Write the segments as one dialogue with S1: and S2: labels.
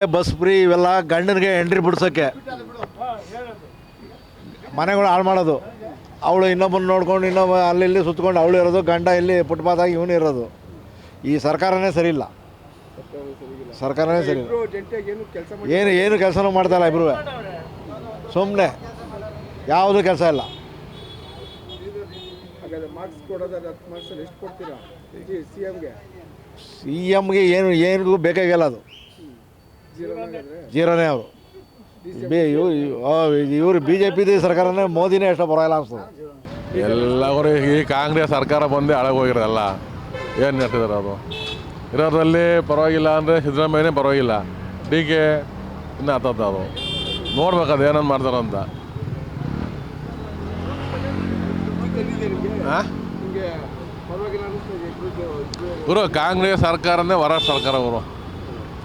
S1: Bus free ಇವೆಲ್ಲ ಗಂಡನಿಗೆ entry ಬಿಡ್ಸೋಕ್ಕೆ ಮನೆಗಳು ಹಾಳು ಮಾಡೋದು. ಅವಳು ಇನ್ನೊಬ್ಬನ ನೋಡ್ಕೊಂಡು ಇನ್ನೊಬ್ಬ ಅಲ್ಲಿ ಇಲ್ಲಿ ಸುತ್ಕೊಂಡು ಅವಳು ಇರೋದು, ಗಂಡ ಇಲ್ಲಿ ಫುಟ್ಪಾತಾಗಿ ಇವನು ಇರೋದು. ಈ ಸರ್ಕಾರನೇ ಸರಿ ಇಲ್ಲ, ಸರ್ಕಾರನೇ ಸರಿ ಇಲ್ಲ. ಏನು ಕೆಲಸನೂ ಮಾಡ್ತಾಯಿಲ್ಲ ಇಬ್ಬರು, ಸುಮ್ಮನೆ ಯಾವುದೂ ಕೆಲಸ ಇಲ್ಲ. ಸಿ ಎಮ್ಗೆ ಏನಿಗೂ ಬೇಕಾಗಿಲ್ಲ, ಅದು ಜೀರೋನೇ. ಅವರು ಇವರು ಬಿ ಜೆ ಪಿದು ಸರ್ಕಾರನೇ, ಮೋದಿನೇ ಎಷ್ಟೋ ಬರೋಲ್ಲ ಅನಿಸ್ತದೆ.
S2: ಎಲ್ಲವರು ಈ ಕಾಂಗ್ರೆಸ್ ಸರ್ಕಾರ ಬಂದೇ ಹಾಳಾಗೋಗಿರೋದಲ್ಲ. ಏನು ನೆಟ್ಟಿದ್ದಾರೆ ಅವರು ಇರೋದ್ರಲ್ಲಿ ಪರವಾಗಿಲ್ಲ ಅಂದರೆ ಸಿದ್ದರಾಮಯ್ಯನೇ ಪರವಾಗಿಲ್ಲ. ಡಿ ಕೆ ಇನ್ನೂ ಹತ್ತದ ಅದು ನೋಡ್ಬೇಕದು ಏನನ್ನು ಮಾಡ್ತಾರಂತ. ಇವರು ಕಾಂಗ್ರೆಸ್ ಸರ್ಕಾರನೇ ವರಾಷ್ಟು ಸರ್ಕಾರ. ಅವರು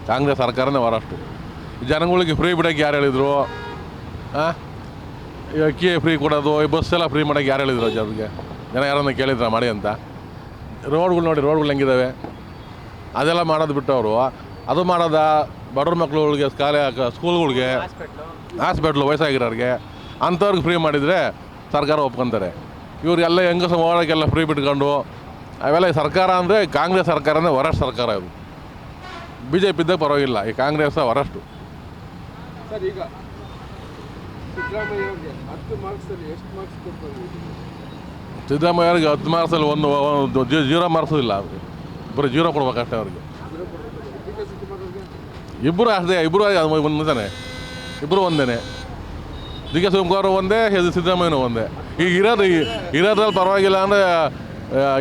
S2: ಕಾಂಗ್ರೆಸ್ ಸರ್ಕಾರನೇ ವರಾಷ್ಟು. ಜನಗಳಿಗೆ ಫ್ರೀ ಬಿಡೋಕ್ಕೆ ಯಾರು ಹೇಳಿದರು? ಈ ಅಕ್ಕಿ ಫ್ರೀ ಕೊಡೋದು, ಈ ಬಸ್ ಎಲ್ಲ ಫ್ರೀ ಮಾಡೋಕ್ಕೆ ಯಾರು ಹೇಳಿದ್ರು? ಜನರಿಗೆ ಯಾರನ್ನ ಕೇಳಿದ್ರ ಮಾಡಿ ಅಂತ? ರೋಡ್ಗಳು ನೋಡಿ, ರೋಡ್ಗಳು ಹೆಂಗಿದ್ದಾವೆ, ಅದೆಲ್ಲ ಮಾಡೋದು ಬಿಟ್ಟು ಅವರು ಅದು ಮಾಡೋದ ಬಡವ್ರ ಮಕ್ಳುಗಳಿಗೆ ಸ್ಕೂಲ್ಗಳಿಗೆ, ಹಾಸ್ಪಿಟ್ಲು, ವಯಸ್ಸಾಗಿರೋರಿಗೆ ಅಂಥವ್ರಿಗೆ ಫ್ರೀ ಮಾಡಿದರೆ ಸರ್ಕಾರ ಒಪ್ಕೊತಾರೆ. ಇವ್ರಿಗೆಲ್ಲ ಹೆಂಗಸ ಮಾಡೋಕ್ಕೆಲ್ಲ ಫ್ರೀ ಬಿಟ್ಕೊಂಡು ಅವೆಲ್ಲ ಸರ್ಕಾರ ಅಂದರೆ ಕಾಂಗ್ರೆಸ್ ಸರ್ಕಾರನೇ ವರಾಷ್ಟು ಸರ್ಕಾರ. ಇದು ಬಿ ಜೆ ಪಿದ್ದಾಗ ಪರವಾಗಿಲ್ಲ, ಈ ಕಾಂಗ್ರೆಸ್ ವರಾಷ್ಟು.
S3: ಈಗ ಸಿದ್ದರಾಮಯ್ಯ 10 ಮಾರ್ಕ್ಸಲ್ಲಿ ಎಷ್ಟು ಮಾರ್ಕ್ಸ್ ಕೊಡ್ತಾರೆ?
S2: ಸಿದ್ದರಾಮಯ್ಯವ್ರಿಗೆ 10 ಮಾರ್ಕ್ಸಲ್ಲಿ ಒಂದು 0 ಮಾರ್ಕ್ಸು ಇಲ್ಲ. ಅವ್ರಿಗೆ ಬರೀ 0 ಕೊಡ್ಬೇಕಷ್ಟೇ. ಅವ್ರಿಗೆ ಇಬ್ಬರು ಅಷ್ಟೇ, ಇಬ್ಬರು ಒಂದೇ, ಇಬ್ಬರು ಒಂದೇ. ಡಿ ಕೆ ಶಿವಕುಮಾರ್ ಒಂದೇ, ಸಿದ್ದರಾಮಯ್ಯನೂ ಒಂದೇ. ಈಗ ಇರೋದ್ರಲ್ಲಿ ಪರವಾಗಿಲ್ಲ ಅಂದರೆ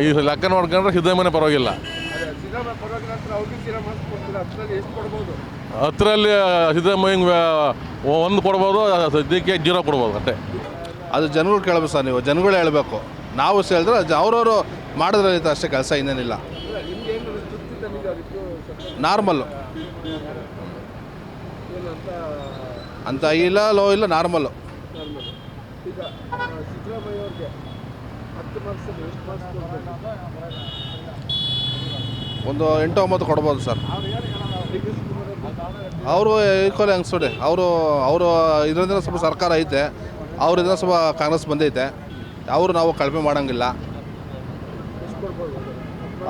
S2: ಈ ಲೆಕ್ಕ ನೋಡ್ಕೊಂಡ್ರೆ ಸಿದ್ದರಾಮಯ್ಯನೇ ಪರವಾಗಿಲ್ಲ. 10ರಲ್ಲಿ ಸಿದ್ದರಾಮಯ್ಯ 1 ಕೊಡ್ಬೋದು, ಡಿ ಕೆ 0 ಕೊಡ್ಬೋದು ಅಷ್ಟೇ.
S4: ಅದು ಜನಗಳು ಕೇಳಬೇಕು ಸರ್, ನೀವು ಜನಗಳೇ ಹೇಳಬೇಕು. ನಾವು ಹೇಳಿದ್ರೆ ಅವ್ರವರು ಮಾಡಿದ್ರೆ ಅಷ್ಟೇ, ಕೆಲಸ ಇನ್ನೇನಿಲ್ಲ. ನಾರ್ಮಲ್ಲು ಅಂತ ಇಲ್ಲ, ಲೋ ಇಲ್ಲ, ನಾರ್ಮಲ್ಲು. ಒಂದು 8-9 ಕೊಡ್ಬೋದು ಸರ್. ಅವರು ಈಕ್ವಲ್ ಅನ್ಸೋಡೆ. ಅವರು ಇದರಿಂದ ಸ್ವಲ್ಪ ಸರ್ಕಾರ ಐತೆ, ಇದರಿಂದ ಸ್ವಲ್ಪ ಕಾಂಗ್ರೆಸ್ ಬಂದೈತೆ. ನಾವು ಕಡಿಮೆ ಮಾಡೋಂಗಿಲ್ಲ.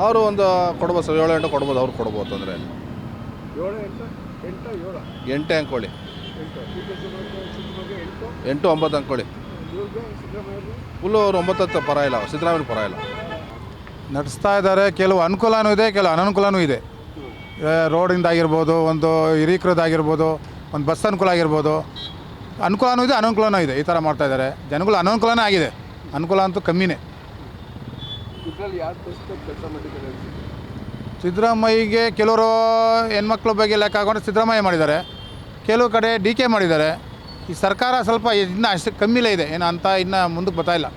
S4: ಅವರು ಒಂದು ಕೊಡ್ಬೋದು ಸರ್, 7-8 ಕೊಡ್ಬೋದು. ಅವ್ರು ಕೊಡ್ಬೋದು ತೊಂದರೆ. 8 ಅಂದ್ಕೊಳ್ಳಿ, 8-9 ಅಂದ್ಕೊಳ್ಳಿ. ಫುಲ್ಲು ಅವ್ರು 9 ಪರವಾಗಿಲ್ಲ, ಸಿದ್ದರಾಮಯ್ಯ ಪರವಾಗಿಲ್ಲ
S5: ನಡೆಸ್ತಾ ಇದ್ದಾರೆ. ಕೆಲವು ಅನುಕೂಲನೂ ಇದೆ, ಕೆಲವು ಅನನುಕೂಲನೂ ಇದೆ. ರೋಡಿಂದ ಆಗಿರ್ಬೋದು, ಒಂದು ಹಿರೀಕರದಾಗಿರ್ಬೋದು, ಒಂದು ಬಸ್ ಅನುಕೂಲ ಆಗಿರ್ಬೋದು. ಅನುಕೂಲನೂ ಇದೆ, ಅನನುಕೂಲನೂ ಇದೆ. ಈ ಥರ ಮಾಡ್ತಾಯಿದ್ದಾರೆ. ಜನಗಳು ಅನನುಕೂಲನೇ ಆಗಿದೆ, ಅನುಕೂಲ ಅಂತೂ ಕಮ್ಮಿನೇ. ಸಿದ್ದರಾಮಯ್ಯಗೆ ಕೆಲವರು ಹೆಣ್ಮಕ್ಳ ಬಗ್ಗೆ ಲೆಕ್ಕ ಹಾಕೊಂಡ್ರೆ ಸಿದ್ದರಾಮಯ್ಯ ಮಾಡಿದ್ದಾರೆ, ಕೆಲವು ಕಡೆ ಡಿ ಕೆ ಮಾಡಿದ್ದಾರೆ. ಈ ಸರ್ಕಾರ ಸ್ವಲ್ಪ ಇನ್ನೂ ಅಷ್ಟು ಕಮ್ಮಿಲೇ ಇದೆ, ಏನು ಅಂತ ಇನ್ನೂ ಮುಂದಕ್ಕೆ ಬರ್ತಾಯಿಲ್ಲ.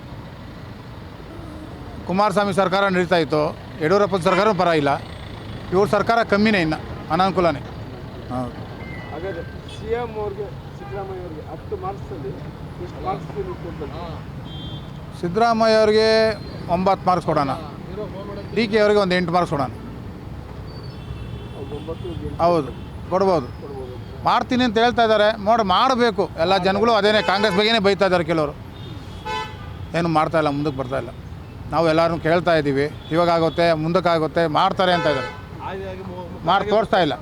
S5: ಕುಮಾರಸ್ವಾಮಿ ಸರ್ಕಾರ ನಡೀತಾ ಇತ್ತು, ಯಡಿಯೂರಪ್ಪನ ಸರ್ಕಾರ ಪರವಾಗಿಲ್ಲ. ಇವ್ರ ಸರ್ಕಾರ ಕಮ್ಮಿನೇ, ಇನ್ನು ಅನಾನುಕೂಲನೇ. ಹೌದು.
S3: ಹಾಗಾದರೆ ಸಿ ಎಂ ಅವ್ರಿಗೆ, ಸಿದ್ದರಾಮಯ್ಯ ಅವ್ರಿಗೆ 10 ಮಾರ್ಕ್ಸಲ್ಲಿ ಎಷ್ಟು ಮಾರ್ಕ್ಸ್ ಕೊಡ್ಬೇಕು?
S5: ಸಿದ್ದರಾಮಯ್ಯ ಅವ್ರಿಗೆ 9 ಮಾರ್ಕ್ಸ್ ಕೊಡೋಣ, ಡಿ ಕೆ ಅವ್ರಿಗೆ ಒಂದು 8 ಮಾರ್ಕ್ಸ್ ಕೊಡೋಣ. ಹೌದು, ಕೊಡ್ಬೋದು. ಮಾಡ್ತೀನಿ ಅಂತ ಹೇಳ್ತಾ ಇದ್ದಾರೆ, ಮಾಡಬೇಕು. ಎಲ್ಲ ಜನಗಳು ಅದೇನೇ ಕಾಂಗ್ರೆಸ್ ಬಗ್ಗೆನೇ ಬೈತಾ ಇದ್ದಾರೆ. ಕೆಲವರು ಏನು ಮಾಡ್ತಾಯಿಲ್ಲ, ಮುಂದಕ್ಕೆ ಬರ್ತಾಯಿಲ್ಲ. ನಾವು ಎಲ್ಲರೂ ಕೇಳ್ತಾ ಇದ್ದೀವಿ, ಇವಾಗುತ್ತೆ, ಮುಂದಕ್ಕಾಗುತ್ತೆ, ಮಾಡ್ತಾರೆ ಅಂತ ಇದ್ದಾರೆ. ಮಾಡಿ ತೋರಿಸ್ತಾ ಇಲ್ಲ.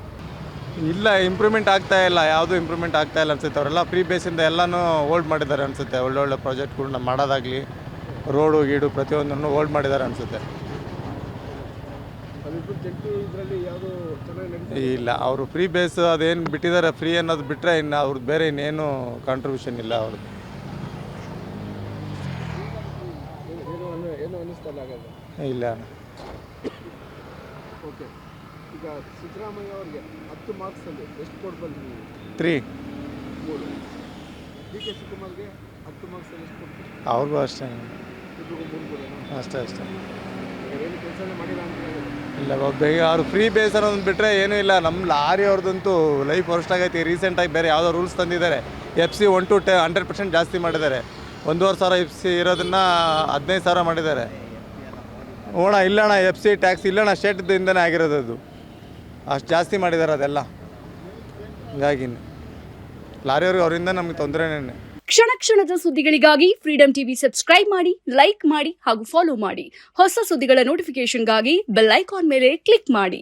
S6: ಇಲ್ಲ, ಇಂಪ್ರೂವ್ಮೆಂಟ್ ಆಗ್ತಾ ಇಲ್ಲ, ಯಾವುದೂ ಇಂಪ್ರೂವ್ಮೆಂಟ್ ಆಗ್ತಾ ಇಲ್ಲ ಅನಿಸುತ್ತೆ. ಅವರೆಲ್ಲ ಫ್ರೀ ಬೇಸಿಂದ ಎಲ್ಲನೂ ಹೋಲ್ಡ್ ಮಾಡಿದ್ದಾರೆ ಅನಿಸುತ್ತೆ. ಒಳ್ಳೊಳ್ಳೆ ಪ್ರಾಜೆಕ್ಟ್ಗಳನ್ನ ಮಾಡೋದಾಗಲಿ, ರೋಡು ಗೀಡು ಪ್ರತಿಯೊಂದನ್ನು ಹೋಲ್ಡ್ ಮಾಡಿದ್ದಾರೆ ಅನಿಸುತ್ತೆ. ಇಲ್ಲ, ಅವರು ಫ್ರೀ ಬೇಸ್ ಅದೇನು ಬಿಟ್ಟಿದ್ದಾರೆ, ಫ್ರೀ ಅನ್ನೋದು ಬಿಟ್ಟರೆ ಇನ್ನು ಅವ್ರದ್ದು ಬೇರೆ ಇನ್ನೇನು ಕಾಂಟ್ರಿಬ್ಯೂಷನ್ ಇಲ್ಲ ಅವ್ರದ್ದು. ಇಲ್ಲ.
S3: ಓಕೆ, ಈಗ ಸಿದ್ದರಾಮಯ್ಯ ಅವರಿಗೆ 10 ಮಾರ್ಕ್ಸಲ್ಲಿ ಎಷ್ಟು ಕೊಡ್ಬೋದು?
S6: 3.
S3: ಡಿ ಕೆ ಶಿವಕುಮಾರ್ಗೆ 10 ಮಾರ್ಕ್ಸಲ್ಲಿ ಎಷ್ಟು ಕೊಡ್ಬೋದು?
S6: ಅವ್ರಿಗೂ ಅಷ್ಟೇ, ಅಷ್ಟೇ.
S3: ಏನು ಕೆಲಸನೇ ಮಾಡಿಲ್ಲ ಅಂತ ಹೇಳಿದ್ರು.
S6: ಇಲ್ಲ, ಅವ್ರು ಫ್ರೀ ಬೇಸ್ ಅನ್ನೋದು ಬಿಟ್ಟರೆ ಏನೂ ಇಲ್ಲ. ನಮ್ಮ ಲಾರಿ ಅವ್ರದ್ದಂತೂ ಲೈಫ್ ವರ್ಸ್ಟ್ ಆಗೈತಿ. ರೀಸೆಂಟಾಗಿ ಬೇರೆ ಯಾವುದೋ ರೂಲ್ಸ್ ತಂದಿದ್ದಾರೆ. FC 1 to 100% ಜಾಸ್ತಿ ಮಾಡಿದ್ದಾರೆ. 1,500 FC ಇರೋದನ್ನು 15,000 ಮಾಡಿದ್ದಾರೆ. ಇಲ್ಲಣ್ಣ, FC ಟ್ಯಾಕ್ಸ್ ಇಲ್ಲಣ್ಣ, ಸ್ಟೇಟ್ದಿಂದನೇ ಆಗಿರೋದು. ಅದು ಅಷ್ಟು ಜಾಸ್ತಿ ಮಾಡಿದ್ದಾರೆ ಅದೆಲ್ಲ. ಹಂಗಾಗಿ ಲಾರಿಯವ್ರಿಗೆ ಅವರಿಂದ ನಮಗೆ ತೊಂದರೆನೇ.
S7: ಕ್ಷಣ ಕ್ಷಣದ ಸುದ್ದಿಗಳಿಗಾಗಿ ಫ್ರೀಡಂ ಟಿವಿ ಸಬ್ಸ್ಕ್ರೈಬ್ ಮಾಡಿ, ಲೈಕ್ ಮಾಡಿ ಹಾಗೂ ಫಾಲೋ ಮಾಡಿ. ಹೊಸ ಸುದ್ದಿಗಳ ನೋಟಿಫಿಕೇಶನ್ಗಾಗಿ ಬೆಲ್ ಐಕಾನ್ ಮೇಲೆ ಕ್ಲಿಕ್ ಮಾಡಿ.